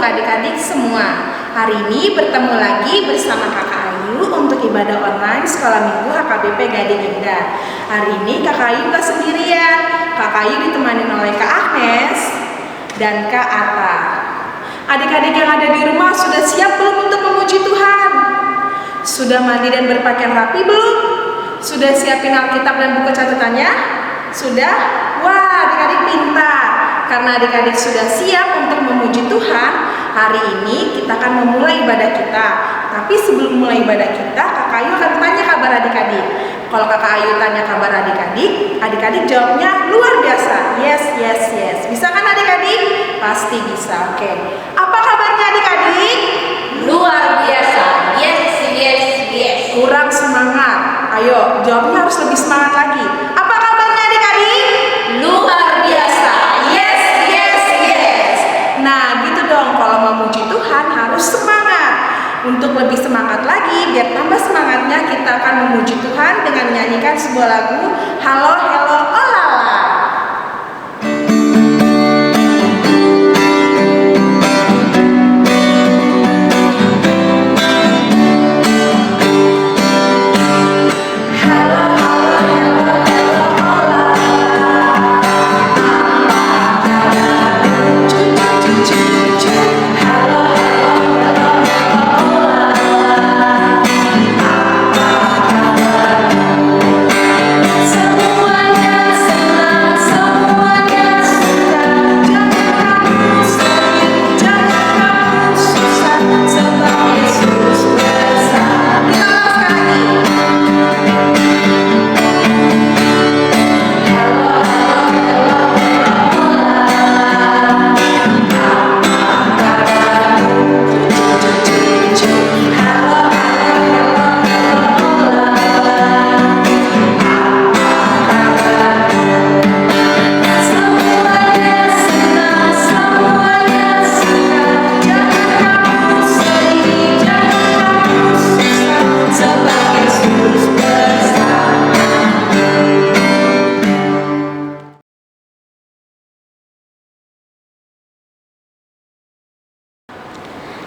adik-adik semua. Hari ini bertemu lagi bersama Kakak Ayu untuk ibadah online Sekolah Minggu HKBP Gading Indah. Hari ini Kakak Ayu gak sendirian. Kakak Ayu ditemani oleh Kak Agnes dan Kak Atta. Adik-adik yang ada di rumah sudah siap belum untuk memuji Tuhan? Sudah mandi dan berpakaian rapi belum? Sudah siapin Alkitab dan buku catatannya? Sudah? Wah, adik-adik pintar. Karena adik-adik sudah siap untuk memuji Tuhan, hari ini kita akan memulai ibadah kita. Tapi sebelum mulai ibadah kita, Kakak Ayu akan tanya kabar adik-adik. Kalau Kakak Ayu tanya kabar adik-adik, adik-adik jawabnya luar biasa. Yes, yes, yes. Bisa kan adik-adik? Pasti bisa. Oke. Apa kabarnya adik-adik? Luar biasa. Yes, yes, yes. Kurang semangat. Ayo, jawabnya harus lebih semangat lagi. Apa kabarnya adik-adik? Luar biasa. Yes, yes, yes. Nah, gitu dong. Kalau memuji Tuhan harus semangat. Untuk lebih semangat lagi, biar tambah semangatnya, kita akan memuji Tuhan dengan menyanyikan sebuah lagu Halo, Hello, Olala.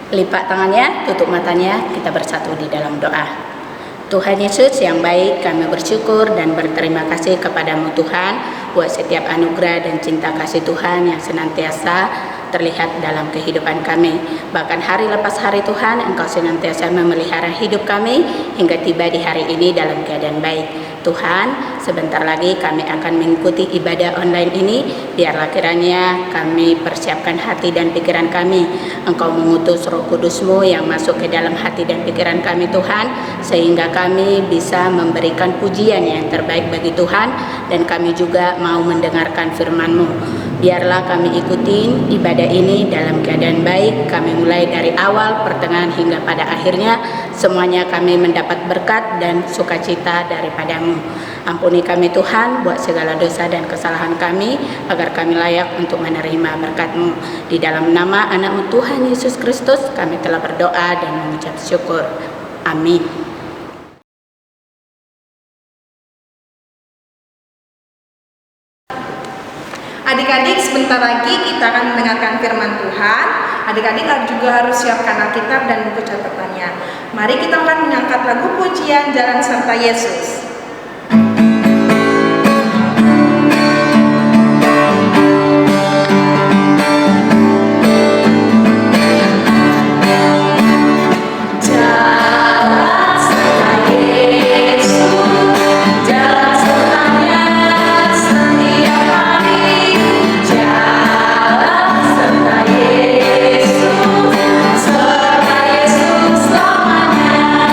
Lipat tangannya, tutup matanya, kita bersatu di dalam doa. Tuhan Yesus yang baik, kami bersyukur dan berterima kasih kepadamu Tuhan buat setiap anugerah dan cinta kasih Tuhan yang senantiasa terlihat dalam kehidupan kami. Bahkan hari lepas hari Tuhan, Engkau senantiasa memelihara hidup kami hingga tiba di hari ini dalam keadaan baik. Tuhan, sebentar lagi kami akan mengikuti ibadah online ini. Biarlah kiranya kami persiapkan hati dan pikiran kami. Engkau mengutus Roh Kudus-Mu yang masuk ke dalam hati dan pikiran kami Tuhan, sehingga kami bisa memberikan pujian yang terbaik bagi Tuhan, dan kami juga mau mendengarkan firman-Mu. Biarlah kami ikutin ibadah ini dalam keadaan baik. Kami mulai dari awal, pertengahan hingga pada akhirnya. Semuanya kami mendapat berkat dan sukacita daripadamu. Ampuni kami Tuhan buat segala dosa dan kesalahan kami, agar kami layak untuk menerima berkat-Mu. Di dalam nama anak-Mu Tuhan Yesus Kristus kami telah berdoa dan mengucap syukur. Amin. Adik-adik, sebentar lagi kita akan mendengarkan firman Tuhan. Adik-adik juga harus siapkan Alkitab dan buku catatannya. Mari kita akan mengangkat lagu pujian Jalan Serta Yesus. Serta Yesus selamanya.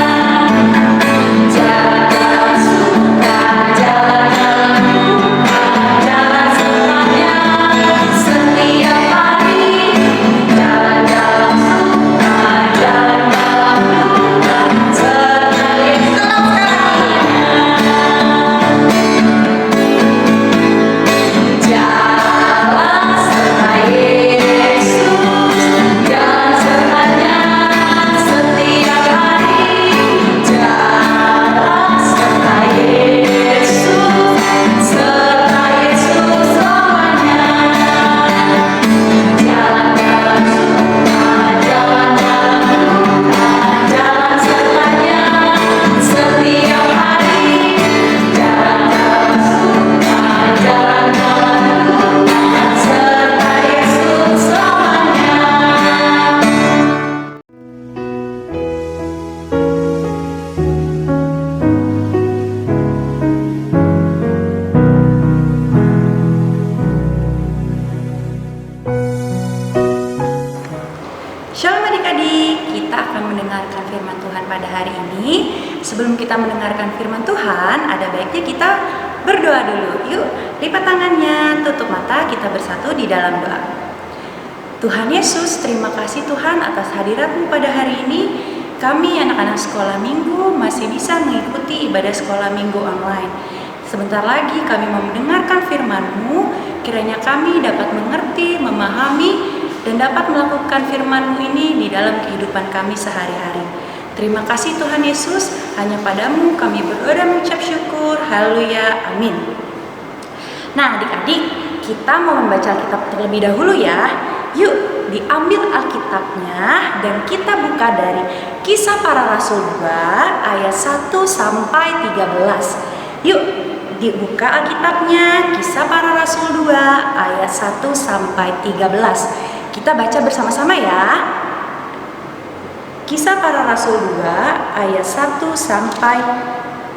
Sebelum kita mendengarkan firman Tuhan, ada baiknya kita berdoa dulu. Yuk, lipat tangannya, tutup mata, kita bersatu di dalam doa. Tuhan Yesus, terima kasih Tuhan atas hadirat-Mu pada hari ini. Kami anak-anak sekolah minggu masih bisa mengikuti ibadah sekolah minggu online. Sebentar lagi kami mau mendengarkan firman-Mu, kiranya kami dapat mengerti, memahami, dan dapat melakukan firman-Mu ini di dalam kehidupan kami sehari-hari. Terima kasih Tuhan Yesus, hanya padamu kami berdoa dan mengucap syukur. Haleluya, amin. Nah adik-adik, kita mau membaca Alkitab terlebih dahulu ya. Yuk, diambil Alkitabnya dan kita buka dari Kisah Para Rasul 2 ayat 1 sampai 13. Yuk, dibuka Alkitabnya, Kisah Para Rasul 2 ayat 1 sampai 13. Kita baca bersama-sama ya. Kisah Para Rasul 2 ayat 1 sampai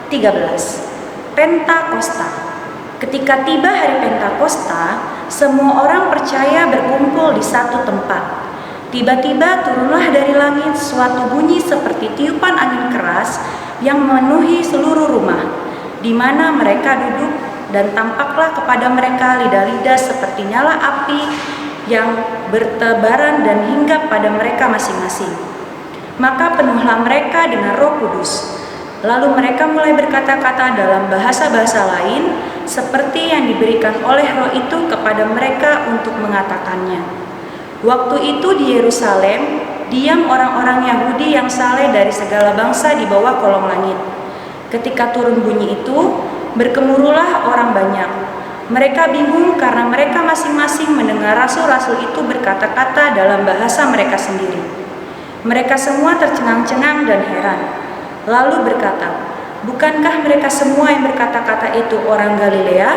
13. Pentakosta. Ketika tiba hari Pentakosta, semua orang percaya berkumpul di satu tempat. Tiba-tiba turunlah dari langit suatu bunyi seperti tiupan angin keras yang memenuhi seluruh rumah, di mana mereka duduk, dan tampaklah kepada mereka lidah-lidah seperti nyala api yang bertebaran dan hinggap pada mereka masing-masing. Maka penuhlah mereka dengan Roh Kudus. Lalu mereka mulai berkata-kata dalam bahasa-bahasa lain, seperti yang diberikan oleh Roh itu kepada mereka untuk mengatakannya. Waktu itu di Yerusalem, diam orang-orang Yahudi yang saleh dari segala bangsa di bawah kolong langit. Ketika turun bunyi itu, bergemuruhlah orang banyak. Mereka bingung karena mereka masing-masing mendengar rasul-rasul itu berkata-kata dalam bahasa mereka sendiri. Mereka semua tercengang-cengang dan heran. Lalu berkata, bukankah mereka semua yang berkata-kata itu orang Galilea?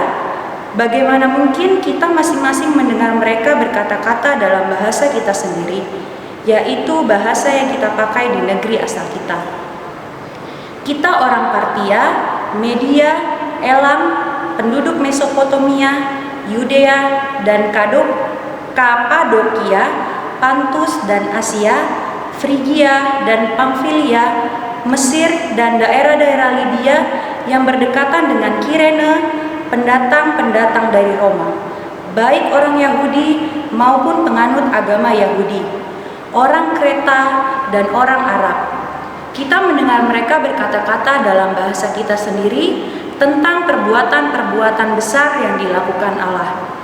Bagaimana mungkin kita masing-masing mendengar mereka berkata-kata dalam bahasa kita sendiri, yaitu bahasa yang kita pakai di negeri asal kita? Kita orang Partia, Media, Elam, penduduk Mesopotamia, Yudea dan Kapadokia, Pantus dan Asia, Frigia dan Pamfilia, Mesir dan daerah-daerah Libya yang berdekatan dengan Kirene, pendatang-pendatang dari Roma, baik orang Yahudi maupun penganut agama Yahudi, orang Kreta dan orang Arab. Kita mendengar mereka berkata-kata dalam bahasa kita sendiri tentang perbuatan-perbuatan besar yang dilakukan Allah.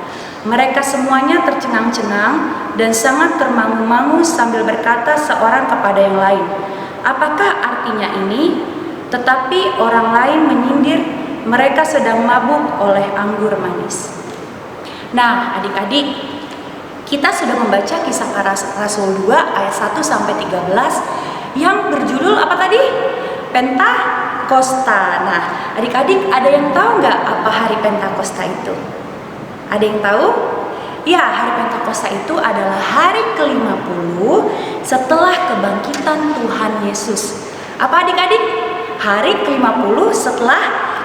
Mereka semuanya tercengang-cengang dan sangat termangu-mangu sambil berkata seorang kepada yang lain, apakah artinya ini? Tetapi orang lain menyindir, mereka sedang mabuk oleh anggur manis. Nah adik-adik, kita sudah membaca Kisah Para Rasul 2 ayat 1 sampai 13 yang berjudul apa tadi? Pentakosta. Nah adik-adik, ada yang tahu nggak apa hari Pentakosta itu? Ada yang tahu? Ya, hari Pentakosta itu adalah hari ke-50 setelah kebangkitan Tuhan Yesus. Apa adik-adik? Hari ke-50 setelah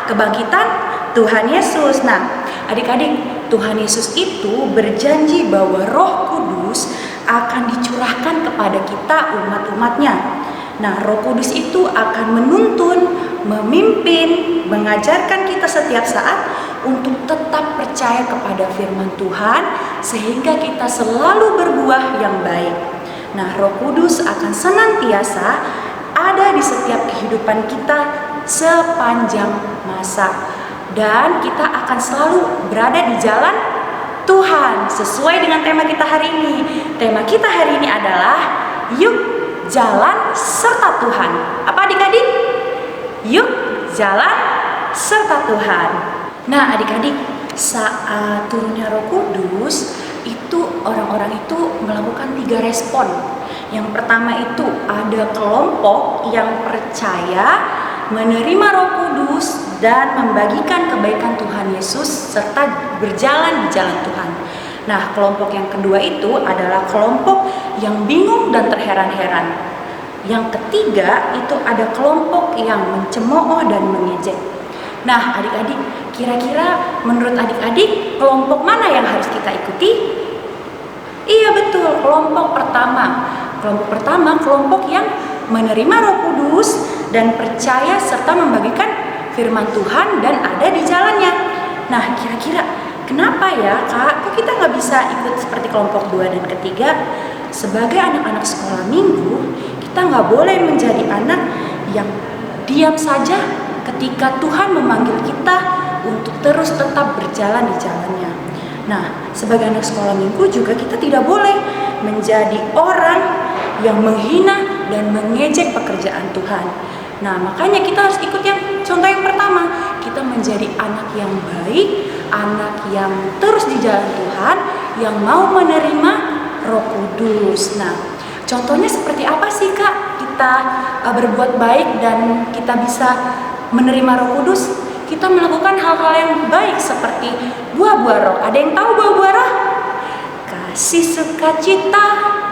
kebangkitan Tuhan Yesus. Nah, adik-adik, Tuhan Yesus itu berjanji bahwa Roh Kudus akan dicurahkan kepada kita umat-umatnya. Nah, Roh Kudus itu akan menuntun, memimpin, mengajarkan kita setiap saat untuk tetap percaya kepada firman Tuhan sehingga kita selalu berbuah yang baik. Nah, Roh Kudus akan senantiasa ada di setiap kehidupan kita sepanjang masa, dan kita akan selalu berada di jalan Tuhan sesuai dengan tema kita hari ini. Tema kita hari ini adalah yuk jalan serta Tuhan. Apa adik-adik? Yuk jalan serta Tuhan. Nah adik-adik, saat turunnya Roh Kudus itu orang-orang itu melakukan 3 respon. Yang pertama itu ada kelompok yang percaya, menerima Roh Kudus dan membagikan kebaikan Tuhan Yesus serta berjalan di jalan Tuhan. Nah, kelompok yang kedua itu adalah kelompok yang bingung dan terheran-heran. Yang ketiga itu ada kelompok yang mencemooh dan mengejek. Nah, adik-adik, kira-kira menurut adik-adik kelompok mana yang harus kita ikuti? Iya betul, kelompok pertama. Kelompok pertama, kelompok yang menerima Roh Kudus dan percaya serta membagikan firman Tuhan dan ada di jalannya. Nah, kira-kira kenapa ya Kak, kok kita nggak bisa ikut seperti kelompok 2 dan ketiga? Sebagai anak-anak sekolah minggu, kita nggak boleh menjadi anak yang diam saja ketika Tuhan memanggil kita untuk terus tetap berjalan di jalannya. Nah, sebagai anak sekolah minggu juga kita tidak boleh menjadi orang yang menghina dan mengejek pekerjaan Tuhan. Nah, makanya kita harus ikut yang contoh yang pertama. Kita menjadi anak yang baik, anak yang terus di jalan Tuhan, yang mau menerima Roh Kudus. Nah, contohnya seperti apa sih Kak kita berbuat baik dan kita bisa menerima Roh Kudus? Kita melakukan hal-hal yang baik seperti buah-buah roh. Ada yang tahu buah-buah roh? Kasih, sukacita,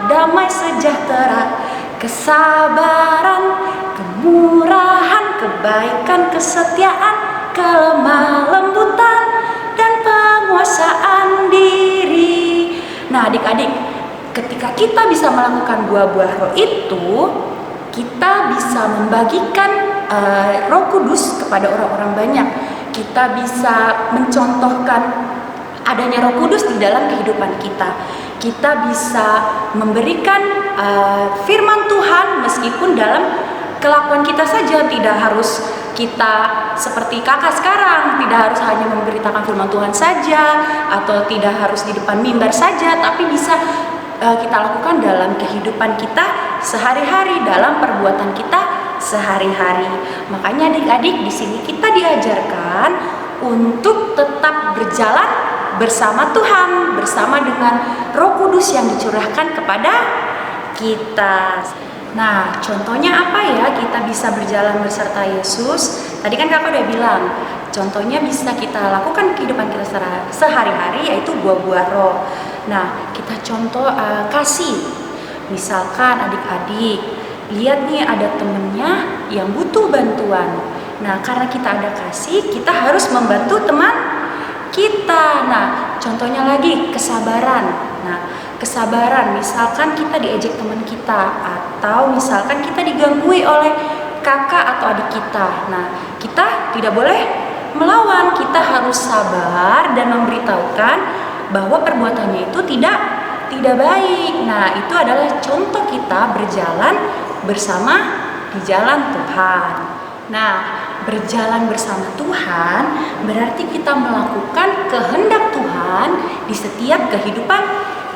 damai sejahtera, kesabaran, kemurahan, kebaikan, kesetiaan, kelemah lembutan, dan penguasaan diri. Nah, adik-adik, ketika kita bisa melakukan buah-buah roh itu, kita bisa membagikan Roh Kudus kepada orang-orang banyak. Kita bisa mencontohkan adanya Roh Kudus di dalam kehidupan kita. Kita bisa memberikan firman Tuhan meskipun dalam kelakuan kita saja, tidak harus kita seperti kakak sekarang, tidak harus hanya memberitakan firman Tuhan saja atau tidak harus di depan mimbar saja, tapi bisa kita lakukan dalam kehidupan kita sehari-hari, dalam perbuatan kita sehari-hari. Makanya adik-adik di sini kita diajarkan untuk tetap berjalan bersama Tuhan, bersama dengan Roh Kudus yang dicurahkan kepada kita. Nah, contohnya apa ya kita bisa berjalan berserta Yesus? Tadi kan kakak udah bilang, contohnya bisa kita lakukan kehidupan kita sehari-hari yaitu buah-buah roh. Nah, kita contoh kasih. Misalkan adik-adik lihat nih ada temennya yang butuh bantuan. Nah, karena kita ada kasih, kita harus membantu teman kita. Nah, contohnya lagi kesabaran. Nah, kesabaran misalkan kita diejek teman kita atau misalkan kita digangguin oleh kakak atau adik kita. Nah, kita tidak boleh melawan, kita harus sabar dan memberitahukan bahwa perbuatannya itu tidak baik. Nah, itu adalah contoh kita berjalan bersama di jalan Tuhan. Nah, berjalan bersama Tuhan berarti kita melakukan kehendak Tuhan di setiap kehidupan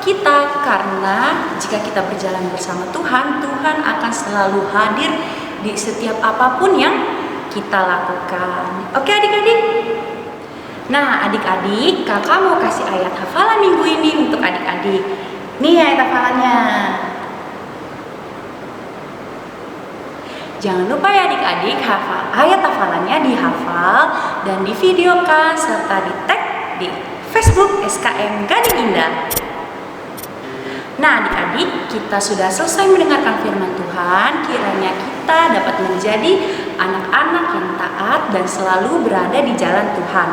kita, karena jika kita berjalan bersama Tuhan, Tuhan akan selalu hadir di setiap apapun yang kita lakukan. Oke adik-adik? Nah, adik-adik, kakak mau kasih ayat hafalan minggu ini untuk adik-adik. Nih ayat hafalannya. Jangan lupa ya adik-adik, ayat hafalannya dihafal dan divideokan serta di-tag di Facebook SKM Gading Indah. Nah adik-adik, kita sudah selesai mendengarkan firman Tuhan. Kiranya kita dapat menjadi anak-anak yang taat dan selalu berada di jalan Tuhan.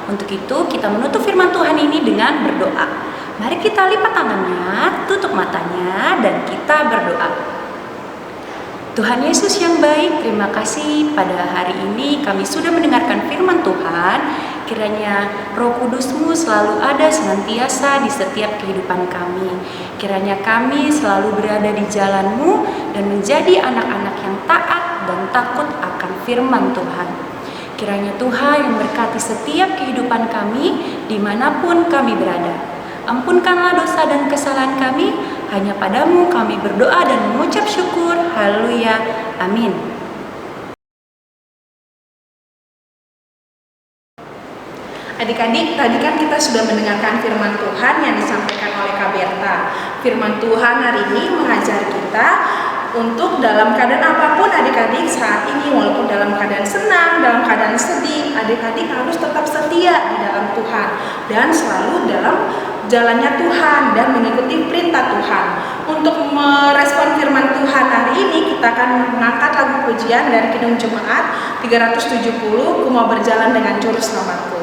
Untuk itu kita menutup firman Tuhan ini dengan berdoa. Mari kita lipat tangannya, tutup matanya, dan kita berdoa. Tuhan Yesus yang baik, terima kasih pada hari ini kami sudah mendengarkan firman Tuhan. Kiranya Roh Kudus-Mu selalu ada senantiasa di setiap kehidupan kami. Kiranya kami selalu berada di jalan-Mu dan menjadi anak-anak yang taat dan takut akan firman Tuhan. Kiranya Tuhan yang berkati setiap kehidupan kami dimanapun kami berada. Ampunkanlah dosa dan kesalahan kami, hanya padamu kami berdoa dan mengucap syukur. Haleluya. Amin. Adik-adik, tadi kan kita sudah mendengarkan firman Tuhan yang disampaikan oleh Kak Berta. Firman Tuhan hari ini mengajar kita untuk dalam keadaan apapun adik-adik saat ini, walaupun dalam keadaan senang, dalam keadaan sedih, adik-adik harus tetap setia di dalam Tuhan dan selalu dalam jalannya Tuhan dan mengikuti perintah Tuhan. Untuk merespon firman Tuhan hari ini, kita akan mengangkat lagu pujian dari Kidung Jemaat 370, Ku Mau Berjalan Dengan Juru Selamatku.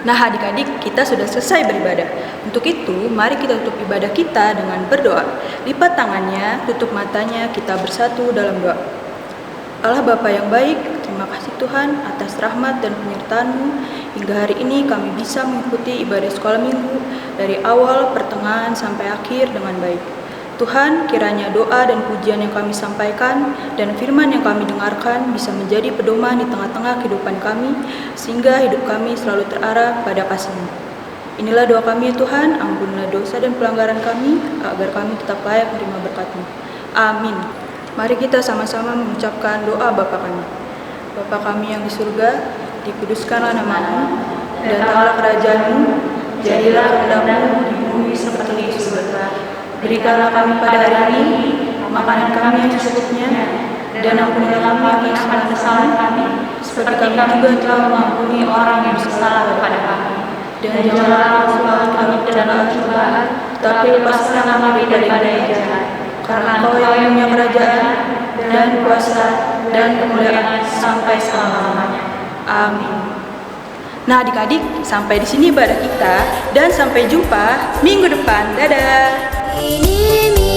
Nah adik-adik, kita sudah selesai beribadah. Untuk itu, mari kita tutup ibadah kita dengan berdoa. Lipat tangannya, tutup matanya, kita bersatu dalam doa. Allah Bapa yang baik, terima kasih Tuhan atas rahmat dan penyertaan-Mu. Hingga hari ini kami bisa mengikuti ibadah sekolah minggu dari awal, pertengahan, sampai akhir dengan baik. Tuhan, kiranya doa dan pujian yang kami sampaikan dan firman yang kami dengarkan bisa menjadi pedoman di tengah-tengah kehidupan kami, sehingga hidup kami selalu terarah pada kasih-Mu. Inilah doa kami ya Tuhan, ampunilah dosa dan pelanggaran kami, agar kami tetap layak menerima berkat-Mu. Amin. Mari kita sama-sama mengucapkan doa Bapa kami. Bapa kami yang di surga, dikuduskanlah nama-Mu, datanglah kerajaan-Mu, jadilah kehendak-Mu di bumi seperti di surga. Berikanlah kami pada hari ini makanan kami yang secukupnya, dan ampunilah kami akan kesalahan kami, seperti kami juga telah mengampuni orang yang bersalah kepada kami. Dan janganlah masukkan kami ke dalam cobaan, tetapi lepaskanlah kami daripada yang jahat. Karena Engkau yang punya kerajaan dan kuasa dan kemuliaan sampai selama-lamanya. Amin. Nah adik-adik, sampai di sini ibadah kita dan sampai jumpa minggu depan. Dadah. Ini